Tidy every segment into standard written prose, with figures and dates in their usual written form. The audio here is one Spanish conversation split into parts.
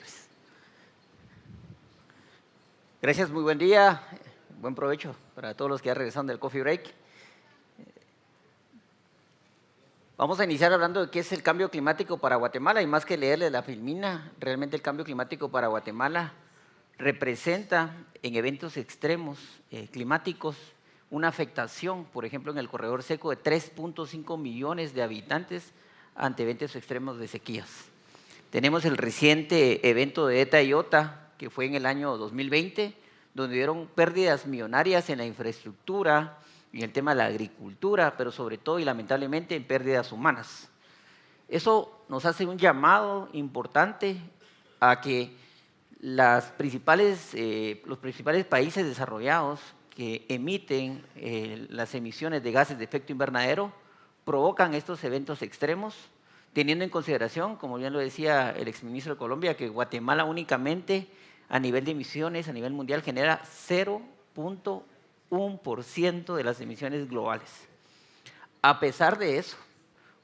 múltiples. Gracias, muy buen día, buen provecho para todos los que ya regresaron del coffee break. Vamos a iniciar hablando de qué es el cambio climático para Guatemala, y más que leerle la filmina, realmente el cambio climático para Guatemala representa en eventos extremos climáticos una afectación, por ejemplo, en el corredor seco de 3.5 millones de habitantes ante eventos extremos de sequías. Tenemos el reciente evento de ETA y OTA, que fue en el año 2020, donde hubieron pérdidas millonarias en la infraestructura, en el tema de la agricultura, pero sobre todo y lamentablemente en pérdidas humanas. Eso nos hace un llamado importante a que los principales países desarrollados que emiten las emisiones de gases de efecto invernadero provocan estos eventos extremos, teniendo en consideración, como bien lo decía el exministro de Colombia, que Guatemala únicamente a nivel de emisiones, a nivel mundial, genera 0.1% de las emisiones globales. A pesar de eso,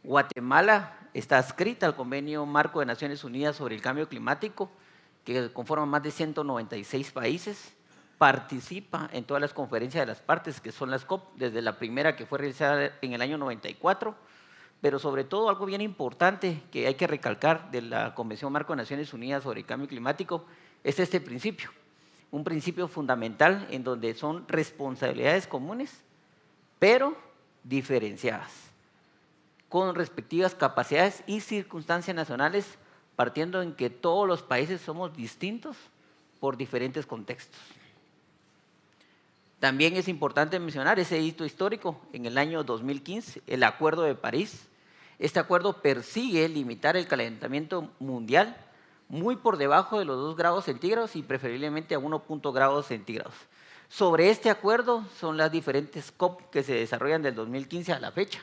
Guatemala está adscrita al Convenio Marco de Naciones Unidas sobre el Cambio Climático, que conforma más de 196 países, participa en todas las conferencias de las partes, que son las COP, desde la primera que fue realizada en el año 94, pero sobre todo algo bien importante que hay que recalcar de la Convención Marco de Naciones Unidas sobre el Cambio Climático es este principio, un principio fundamental en donde son responsabilidades comunes, pero diferenciadas, con respectivas capacidades y circunstancias nacionales, partiendo en que todos los países somos distintos por diferentes contextos. También es importante mencionar ese hito histórico en el año 2015, el Acuerdo de París. Este acuerdo persigue limitar el calentamiento mundial muy por debajo de los 2 grados centígrados y preferiblemente a 1 grados centígrados. Sobre este acuerdo son las diferentes COP que se desarrollan del 2015 a la fecha.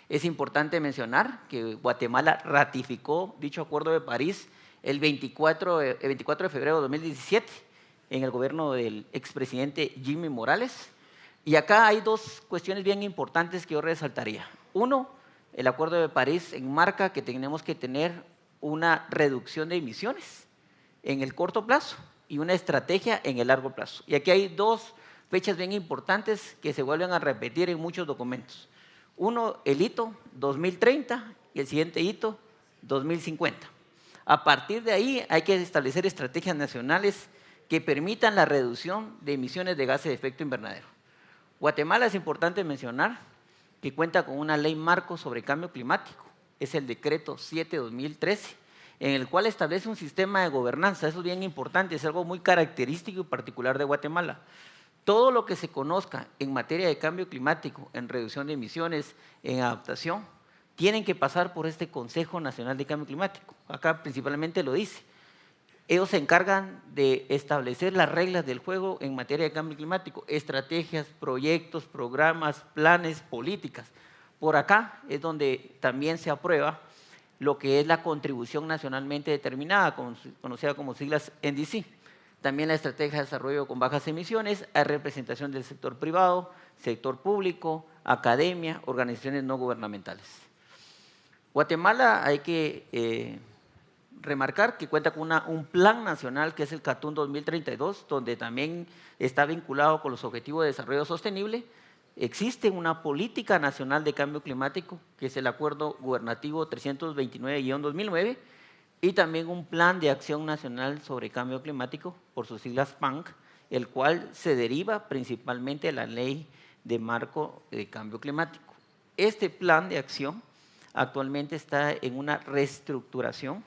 Es importante mencionar que Guatemala ratificó dicho Acuerdo de París el 24 de febrero de 2017 en el gobierno del expresidente Jimmy Morales. Y acá hay 2 cuestiones bien importantes que yo resaltaría. Uno, el Acuerdo de París enmarca que tenemos que tener una reducción de emisiones en el corto plazo y una estrategia en el largo plazo. Y aquí hay 2 fechas bien importantes que se vuelven a repetir en muchos documentos. Uno, el hito 2030 y el siguiente hito 2050. A partir de ahí hay que establecer estrategias nacionales que permitan la reducción de emisiones de gases de efecto invernadero. Guatemala, es importante mencionar que cuenta con una ley marco sobre cambio climático, es el decreto 7/2013, en el cual establece un sistema de gobernanza. Eso es bien importante, es algo muy característico y particular de Guatemala. Todo lo que se conozca en materia de cambio climático, en reducción de emisiones, en adaptación, tienen que pasar por este Consejo Nacional de Cambio Climático. Acá principalmente lo dice. Ellos se encargan de establecer las reglas del juego en materia de cambio climático, estrategias, proyectos, programas, planes, políticas. Por acá es donde también se aprueba lo que es la contribución nacionalmente determinada, conocida como siglas NDC. También la estrategia de desarrollo con bajas emisiones, hay representación del sector privado, sector público, academia, organizaciones no gubernamentales. Guatemala, hay que remarcar que cuenta con un plan nacional que es el CATUN 2032, donde también está vinculado con los Objetivos de Desarrollo Sostenible. Existe una política nacional de cambio climático, que es el Acuerdo Gubernativo 329-2009, y también un plan de acción nacional sobre cambio climático, por sus siglas PANC, el cual se deriva principalmente de la Ley de Marco de Cambio Climático. Este plan de acción actualmente está en una reestructuración,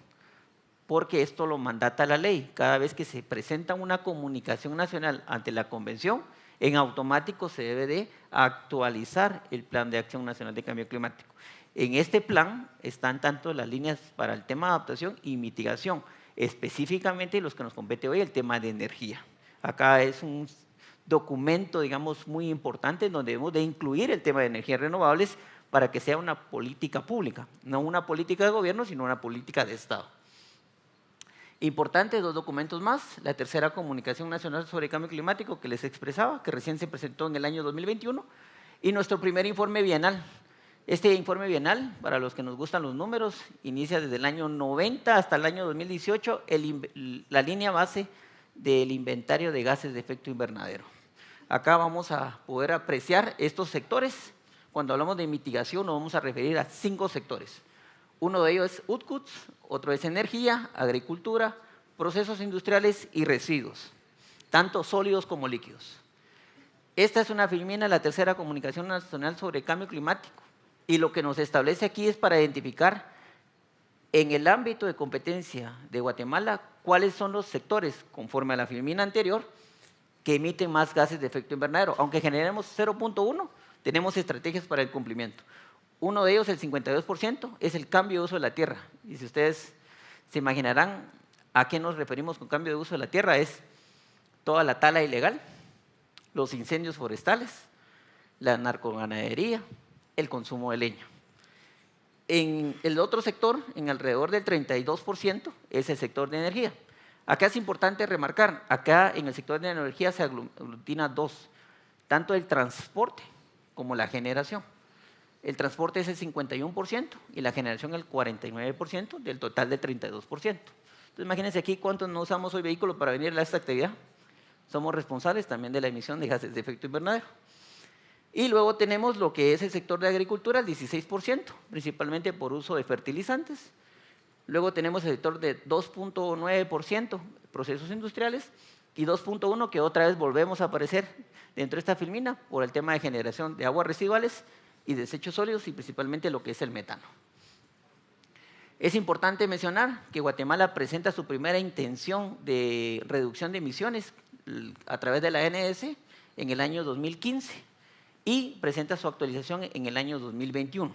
porque esto lo mandata la ley. Cada vez que se presenta una comunicación nacional ante la convención, en automático se debe de actualizar el Plan de Acción Nacional de Cambio Climático. En este plan están tanto las líneas para el tema de adaptación y mitigación, específicamente los que nos compete hoy, el tema de energía. Acá es un documento, digamos, muy importante en donde debemos de incluir el tema de energías renovables para que sea una política pública, no una política de gobierno, sino una política de Estado. Importantes 2 documentos más, la tercera comunicación nacional sobre cambio climático que les expresaba, que recién se presentó en el año 2021, y nuestro primer informe bienal, Este informe bienal, para los que nos gustan los números, inicia desde el año 90 hasta el año 2018, la línea base del inventario de gases de efecto invernadero. Acá vamos a poder apreciar estos sectores. Cuando hablamos de mitigación nos vamos a referir a 5 sectores. Uno de ellos es UTCUTS, otro es energía, agricultura, procesos industriales y residuos, tanto sólidos como líquidos. Esta es una filmina de la tercera Comunicación Nacional sobre Cambio Climático y lo que nos establece aquí es para identificar en el ámbito de competencia de Guatemala cuáles son los sectores, conforme a la filmina anterior, que emiten más gases de efecto invernadero. Aunque generemos 0.1, tenemos estrategias para el cumplimiento. Uno de ellos, el 52%, es el cambio de uso de la tierra. Y si ustedes se imaginarán a qué nos referimos con cambio de uso de la tierra, es toda la tala ilegal, los incendios forestales, la narcoganadería, el consumo de leña. En el otro sector, en alrededor del 32%, es el sector de energía. Acá es importante remarcar, acá en el sector de energía se aglutina 2, tanto el transporte como la generación. El transporte es el 51% y la generación el 49% del total del 32%. Entonces imagínense aquí cuántos no usamos hoy vehículos para venir a esta actividad. Somos responsables también de la emisión de gases de efecto invernadero. Y luego tenemos lo que es el sector de agricultura, el 16%, principalmente por uso de fertilizantes. Luego tenemos el sector de 2.9%, procesos industriales, y 2.1% que otra vez volvemos a aparecer dentro de esta filmina por el tema de generación de aguas residuales y desechos sólidos y principalmente lo que es el metano. Es importante mencionar que Guatemala presenta su primera intención de reducción de emisiones a través de la NDC en el año 2015 y presenta su actualización en el año 2021.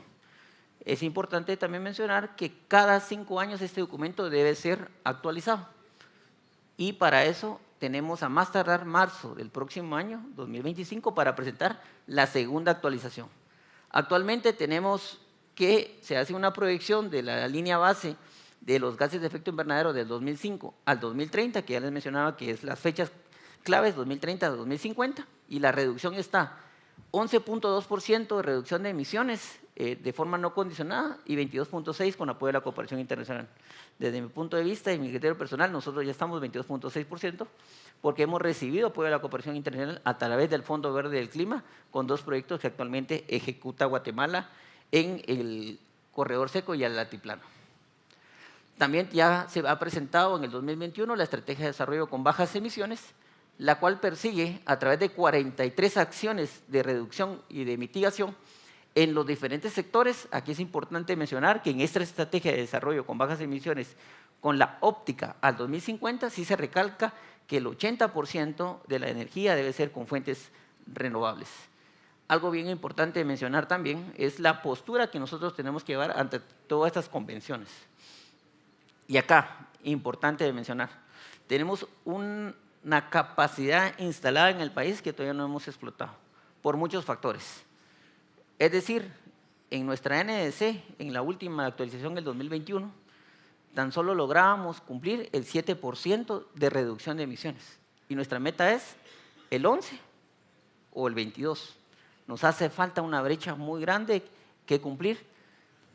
Es importante también mencionar que cada 5 años este documento debe ser actualizado y para eso tenemos a más tardar marzo del próximo año, 2025, para presentar la segunda actualización. Actualmente tenemos que se hace una proyección de la línea base de los gases de efecto invernadero del 2005 al 2030, que ya les mencionaba que es las fechas claves 2030 a 2050, y la reducción está 11.2% de reducción de emisiones de forma no condicionada y 22.6% con apoyo de la cooperación internacional. Desde mi punto de vista y mi criterio personal, nosotros ya estamos 22.6% porque hemos recibido apoyo de la cooperación internacional a través del Fondo Verde del Clima con 2 proyectos que actualmente ejecuta Guatemala en el Corredor Seco y el Altiplano. También ya se ha presentado en el 2021 la Estrategia de Desarrollo con Bajas Emisiones, la cual persigue a través de 43 acciones de reducción y de mitigación en los diferentes sectores. Aquí es importante mencionar que en esta estrategia de desarrollo con bajas emisiones, con la óptica al 2050, sí se recalca que el 80% de la energía debe ser con fuentes renovables. Algo bien importante de mencionar también es la postura que nosotros tenemos que llevar ante todas estas convenciones. Y acá, importante de mencionar, tenemos una capacidad instalada en el país que todavía no hemos explotado, por muchos factores. Es decir, en nuestra NDC, en la última actualización del 2021, tan solo lográbamos cumplir el 7% de reducción de emisiones. Y nuestra meta es el 11% o el 22%. Nos hace falta una brecha muy grande que cumplir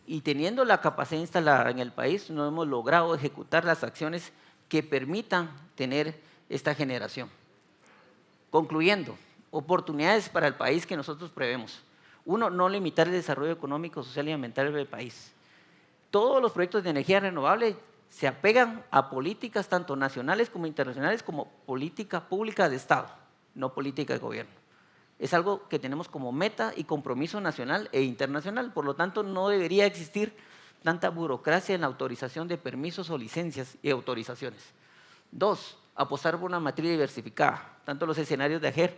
y teniendo la capacidad instalada en el país no hemos logrado ejecutar las acciones que permitan tener esta generación. Concluyendo, oportunidades para el país que nosotros prevemos. 1, no limitar el desarrollo económico, social y ambiental del país. Todos los proyectos de energía renovable se apegan a políticas tanto nacionales como internacionales como política pública de Estado, no política de gobierno. Es algo que tenemos como meta y compromiso nacional e internacional, por lo tanto no debería existir tanta burocracia en la autorización de permisos o licencias y autorizaciones. 2, apostar por una matriz diversificada, tanto los escenarios de AGER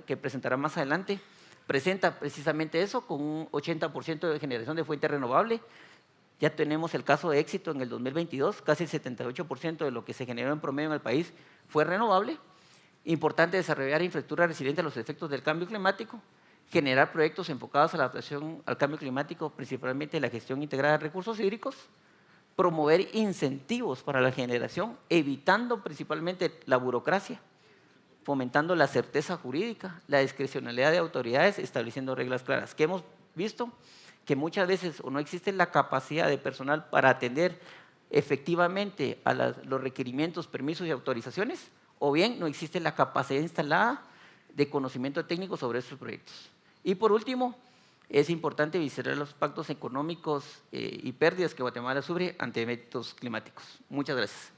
que presentará más adelante, presenta precisamente eso con un 80% de generación de fuente renovable. Ya tenemos el caso de éxito en el 2022, casi el 78% de lo que se generó en promedio en el país fue renovable. Importante desarrollar infraestructura resiliente a los efectos del cambio climático, generar proyectos enfocados a la adaptación al cambio climático, principalmente la gestión integrada de recursos hídricos, promover incentivos para la generación, evitando principalmente la burocracia, fomentando la certeza jurídica, la discrecionalidad de autoridades, estableciendo reglas claras. ¿Qué hemos visto? que muchas veces o no existe la capacidad de personal para atender efectivamente a los requerimientos, permisos y autorizaciones, o bien no existe la capacidad instalada de conocimiento técnico sobre estos proyectos. Y por último, es importante visitar los impactos económicos y pérdidas que Guatemala sufre ante eventos climáticos. Muchas gracias.